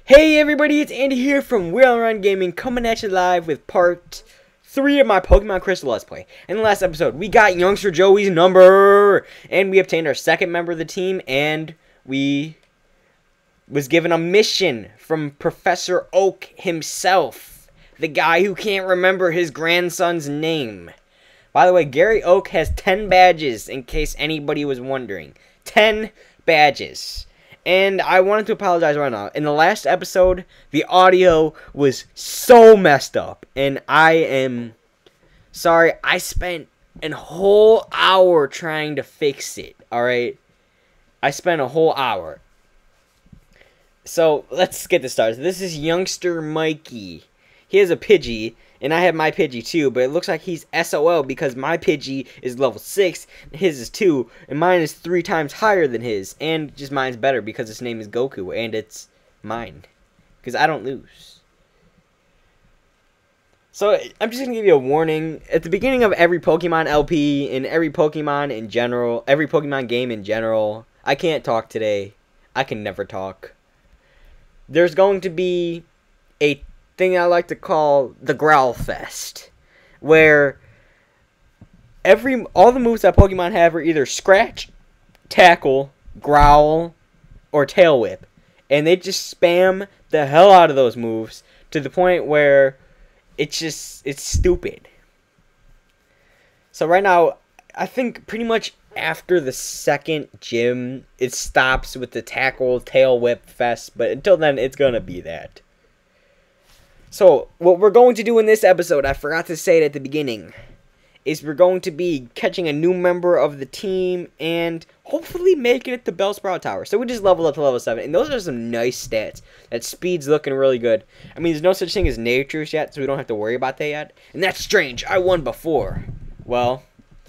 Hey everybody, it's Andy here from Wheel and Run Gaming, coming at you live with part 3 of my Pokemon Crystal Let's Play. In the last episode, we got Youngster Joey's number, and we obtained our second member of the team, and we was given a mission from Professor Oak himself, the guy who can't remember his grandson's name. By the way, Gary Oak has 10 badges, in case anybody was wondering. 10 badges. And I wanted to apologize right now. In the last episode, the audio was so messed up. And I am sorry. I spent a whole hour trying to fix it. Alright? I spent a whole hour. So, let's get this started. This is Youngster Mikey. He has a Pidgey. And I have my Pidgey too, but it looks like he's SOL because my Pidgey is level 6, his is 2, and mine is 3 times higher than his. And just mine's better because his name is Goku, and it's mine. Because I don't lose. So, I'm just going to give you a warning. At the beginning of every Pokemon LP, and every Pokemon in general, every Pokemon game in general, I can't talk today. I can never talk. There's going to be a thing I like to call the Growl Fest, where all the moves that Pokemon have are either Scratch, Tackle, Growl, or Tail Whip, and they just spam the hell out of those moves to the point where it's stupid. So right now, I think pretty much after the second gym, it stops with the Tackle, Tail Whip Fest, but until then, it's gonna be that. So, what we're going to do in this episode, I forgot to say it at the beginning, is we're going to be catching a new member of the team and hopefully making it to Bellsprout Tower. So we just leveled up to level 7, and those are some nice stats. That speed's looking really good. I mean, there's no such thing as natures yet, so we don't have to worry about that yet. And that's strange. I won before. Well,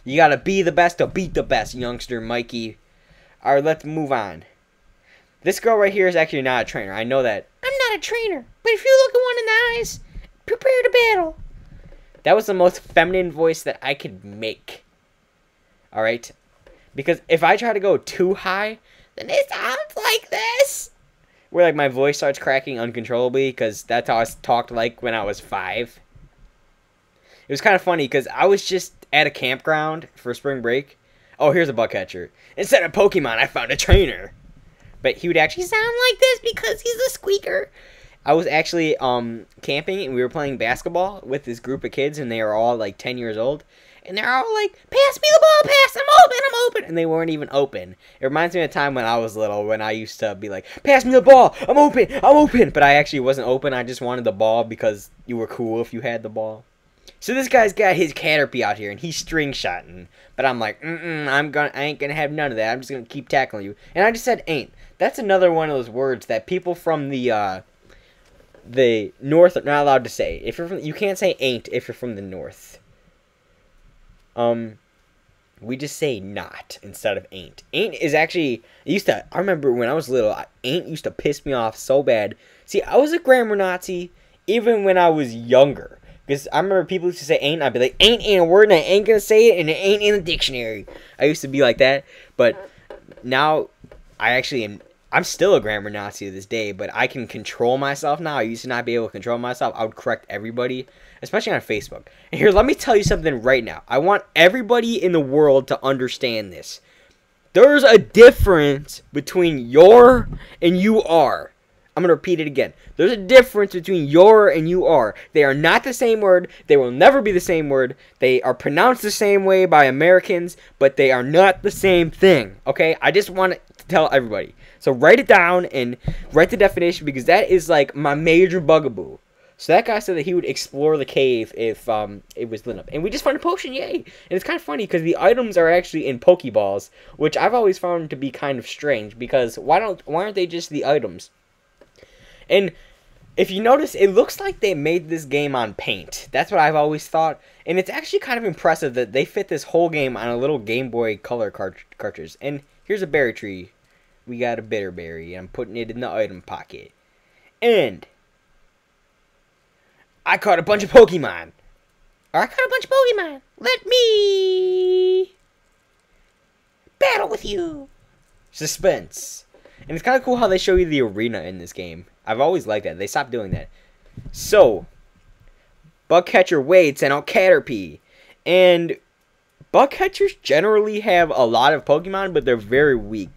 you gotta be the best to beat the best, Youngster Mikey. Alright, let's move on. This girl right here is actually not a trainer. I know that. I'm not a trainer, but if you look at one in the eyes, prepare to battle. That was the most feminine voice that I could make. Alright? Because if I try to go too high, then it sounds like this. Where like my voice starts cracking uncontrollably, because that's how I talked like when I was 5. It was kind of funny, because I was just at a campground for spring break. Oh, here's a bug catcher. Instead of Pokemon, I found a trainer. But he would actually sound like this because he's a squeaker. I was actually camping, and we were playing basketball with this group of kids, and they are all like 10 years old. And they're all like, pass me the ball, pass, I'm open. And they weren't even open. It reminds me of a time when I was little, when I used to be like, pass me the ball, I'm open. But I actually wasn't open, I just wanted the ball because you were cool if you had the ball. So this guy's got his Caterpie out here, and he's string shotting. But I'm like, I ain't gonna have none of that. I'm just gonna keep tackling you. And I just said ain't. That's another one of those words that people from the north are not allowed to say. If you're from, you can't say ain't if you're from the north. We just say not instead of ain't. Ain't is actually, I remember when I was little, ain't used to piss me off so bad. See, I was a grammar Nazi even when I was younger. Because I remember people used to say ain't, I'd be like, ain't a word, and I ain't gonna say it, and it ain't in the dictionary. I used to be like that, but now I'm still a grammar Nazi to this day, but I can control myself now. I used to not be able to control myself. I would correct everybody, especially on Facebook. And here, let me tell you something right now. I want everybody in the world to understand this. There's a difference between your and you are. I'm going to repeat it again. There's a difference between your and you are. They are not the same word. They will never be the same word. They are pronounced the same way by Americans, but they are not the same thing. Okay? I just want to tell everybody. So write it down and write the definition, because that is like my major bugaboo. So that guy said that he would explore the cave if it was lit up. And we just found a potion, yay! And it's kind of funny because the items are actually in Pokeballs, which I've always found to be kind of strange, because why aren't they just the items? And if you notice, it looks like they made this game on paint. That's what I've always thought. And it's actually kind of impressive that they fit this whole game on a little Game Boy Color cartridge. And here's a berry tree. We got a bitter berry. I'm putting it in the item pocket. And I caught a bunch of Pokemon. Let me battle with you. Suspense. And it's kind of cool how they show you the arena in this game. I've always liked that. They stopped doing that. So, bug catcher waits and I'll Caterpie. And bug catchers generally have a lot of Pokemon, but they're very weak.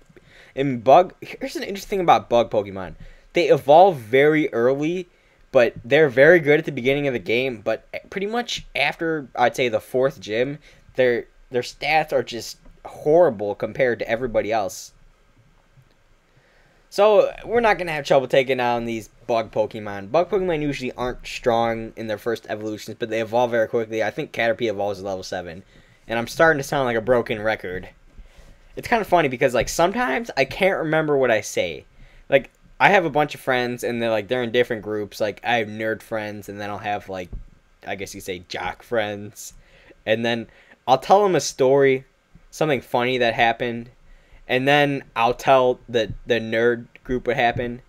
And here's an interesting thing about bug Pokemon. They evolve very early, but they're very good at the beginning of the game. But pretty much after, I'd say, the 4th gym, their stats are just horrible compared to everybody else. So, we're not going to have trouble taking down these bug Pokemon. Bug Pokemon usually aren't strong in their first evolutions, but they evolve very quickly. I think Caterpie evolves at level 7. And I'm starting to sound like a broken record. It's kind of funny because, like, sometimes I can't remember what I say. Like, I have a bunch of friends, and they're in different groups. Like, I have nerd friends, and then I'll have, like, I guess you say jock friends. And then I'll tell them a story, something funny that happened. And then I'll tell the nerd group what happened.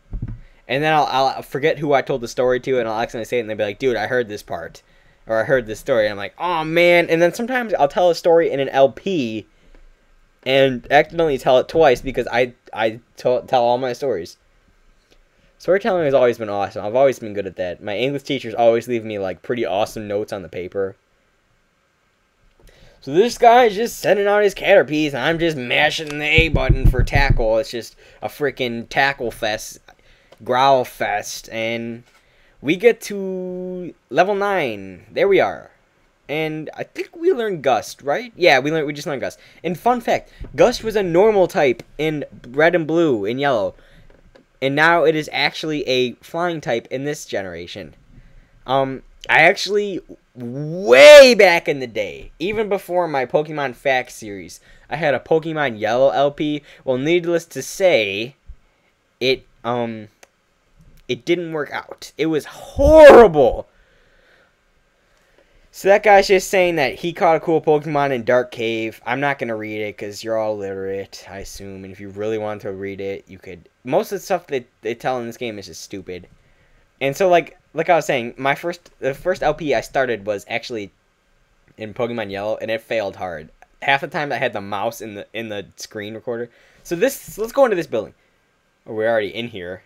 And then I'll forget who I told the story to, and I'll accidentally say it, and they'll be like, dude, I heard this part. Or I heard this story. And I'm like, oh, man. And then sometimes I'll tell a story in an LP and accidentally tell it twice because I tell all my stories. Storytelling has always been awesome. I've always been good at that. My English teachers always leave me, like, pretty awesome notes on the paper. So this guy's just sending out his Caterpies, and I'm just mashing the A button for tackle. It's just a freaking tackle fest, growl fest, and we get to level 9. There we are. And I think we learned Gust, right? Yeah, we just learned Gust. And fun fact, Gust was a normal type in red and blue and yellow. And now it is actually a flying type in this generation. I actually, way back in the day, even before my Pokemon Facts series, I had a Pokemon Yellow LP. Well, needless to say, it didn't work out. It was horrible. So that guy's just saying that he caught a cool Pokemon in Dark Cave. I'm not going to read it because you're all literate, I assume. And if you really want to read it, you could. Most of the stuff that they tell in this game is just stupid. And so, like I was saying, the first LP I started was actually in Pokemon Yellow, and it failed hard. Half the time I had the mouse in the screen recorder. So let's go into this building. Oh, we're already in here.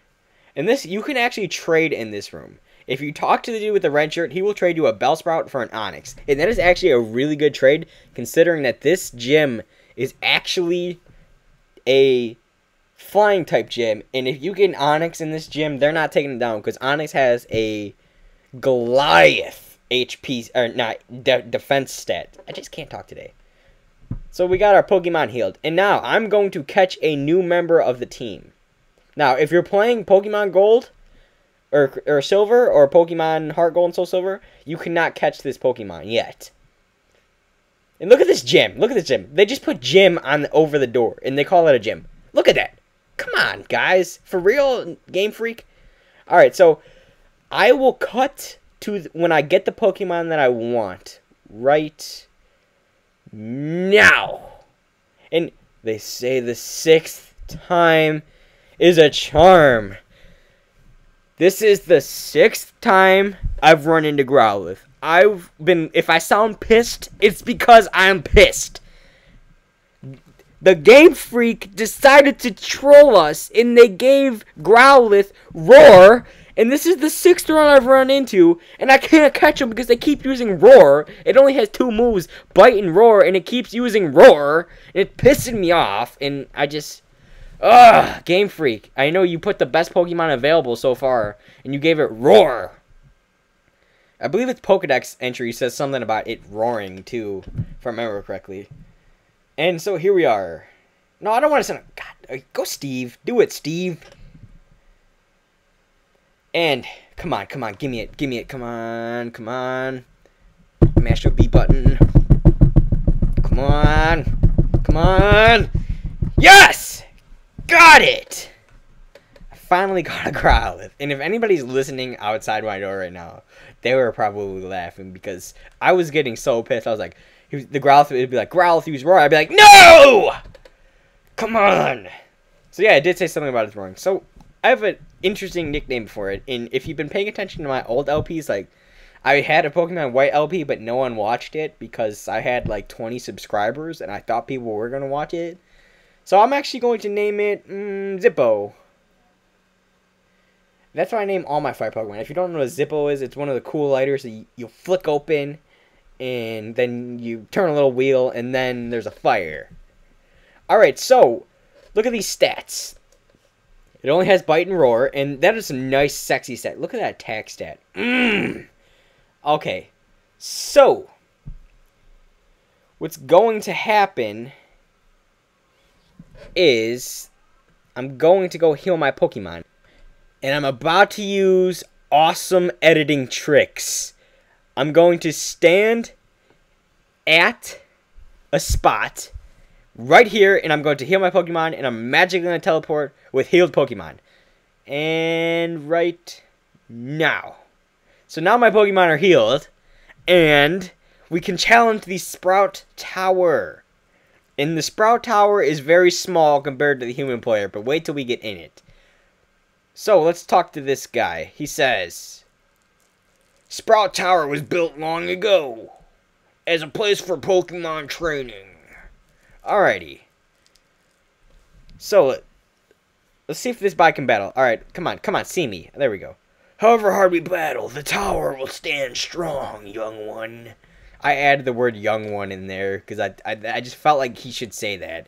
And you can actually trade in this room. If you talk to the dude with the red shirt, he will trade you a Bellsprout for an Onix. And that is actually a really good trade, considering that this gym is actually a flying type gym. And if you get an Onix in this gym, they're not taking it down, because Onix has a Goliath HP, or not, defense stat. I just can't talk today. So we got our Pokemon healed. And now I'm going to catch a new member of the team. Now, if you're playing Pokemon Gold or Silver or Pokemon Heart Gold and Soul Silver, you cannot catch this Pokemon yet. And look at this gym. Look at this gym. They just put gym over the door, and they call it a gym. Look at that. Come on, guys. For real, Game Freak? Alright, so I will cut to when I get the Pokemon that I want. Right now. And they say the 6th time is a charm. This is the 6th time I've run into Growlithe. If I sound pissed, it's because I'm pissed. The Game Freak decided to troll us, and they gave Growlithe Roar, and this is the 6th run I've run into, and I can't catch them because they keep using Roar. It only has 2 moves, Bite and Roar, and it keeps using Roar, and it's pissing me off, and I just... Ugh, Game Freak. I know you put the best Pokemon available so far, and you gave it Roar. I believe its Pokedex entry says something about it roaring, too, if I remember correctly. And so here we are. No, I don't want to send... God, go Steve. Do it, Steve. And, come on, give me it, come on. Mash your B button. Come on. Yes! Got it! I finally got a Growlithe. And if anybody's listening outside my door right now, they were probably laughing because I was getting so pissed. I was like, the Growlithe would be like, Growlithe, use Roar. I'd be like, no! Come on! So yeah, I did say something about it roaring. So I have an interesting nickname for it. And if you've been paying attention to my old LPs, like, I had a Pokemon White LP, but no one watched it because I had like 20 subscribers and I thought people were going to watch it. So I'm actually going to name it Zippo. That's why I name all my fire Pokemon. If you don't know what Zippo is, it's one of the cool lighters that you flick open, and then you turn a little wheel, and then there's a fire. Alright, so, look at these stats. It only has Bite and Roar, and that is a nice, sexy stat. Look at that attack stat. Okay, so, what's going to happen is I'm going to go heal my Pokemon. And I'm about to use awesome editing tricks. I'm going to stand at a spot right here, and I'm going to heal my Pokemon, and I'm magically going to teleport with healed Pokemon. And right now. So now my Pokemon are healed, and we can challenge the Sprout Tower. And the Sprout Tower is very small compared to the human player, but wait till we get in it. So, let's talk to this guy. He says, Sprout Tower was built long ago as a place for Pokemon training. Alrighty. So, let's see if this guy can battle. Alright, come on, see me. There we go. However hard we battle, the tower will stand strong, young one. I added the word young one in there because I just felt like he should say that.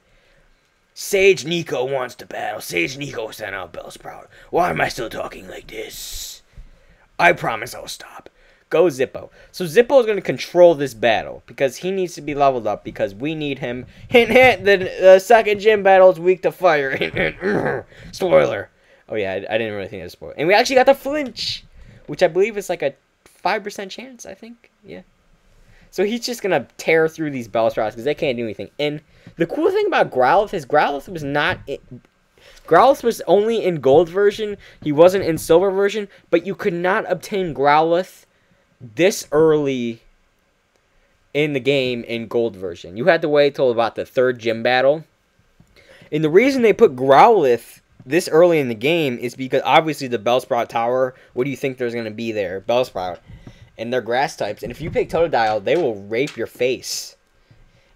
Sage Nico wants to battle. Sage Nico sent out Bellsprout. Why am I still talking like this? I promise I'll stop. Go Zippo. So Zippo is going to control this battle because he needs to be leveled up because we need him. Hint, hint, the second gym battle is weak to fire. Hint, hint. Spoiler. Oh yeah, I didn't really think that was a spoiler. And we actually got the flinch, which I believe is like a 5% chance, I think. Yeah. So he's just going to tear through these Bellsprouts because they can't do anything. And the cool thing about Growlithe is Growlithe was not... Growlithe was only in Gold version. He wasn't in Silver version. But you could not obtain Growlithe this early in the game in Gold version. You had to wait till about the 3rd gym battle. And the reason they put Growlithe this early in the game is because obviously the Bellsprout Tower, what do you think there's going to be there? Bellsprout. And they're grass types. And if you pick Totodile, they will rape your face.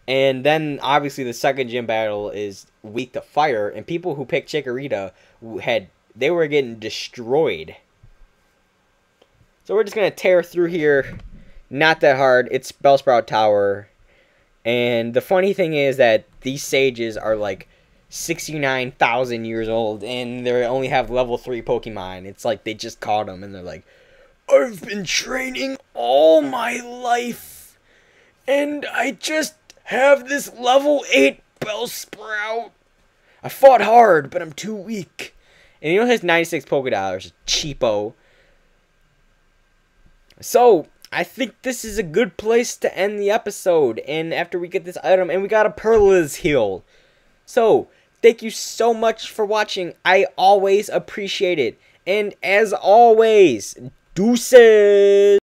And then, obviously, the second gym battle is weak to fire. And people who picked Chikorita, they were getting destroyed. So we're just going to tear through here. Not that hard. It's Bellsprout Tower. And the funny thing is that these sages are like 69,000 years old. And they only have level 3 Pokemon. It's like they just caught them. And they're like, I've been training all my life, and I just have this level 8 Bellsprout. I fought hard, but I'm too weak. And he only has 96 Pokédollars, cheapo. So, I think this is a good place to end the episode, and after we get this item, and we got a Perla's heal. So, thank you so much for watching. I always appreciate it. And as always, deuces!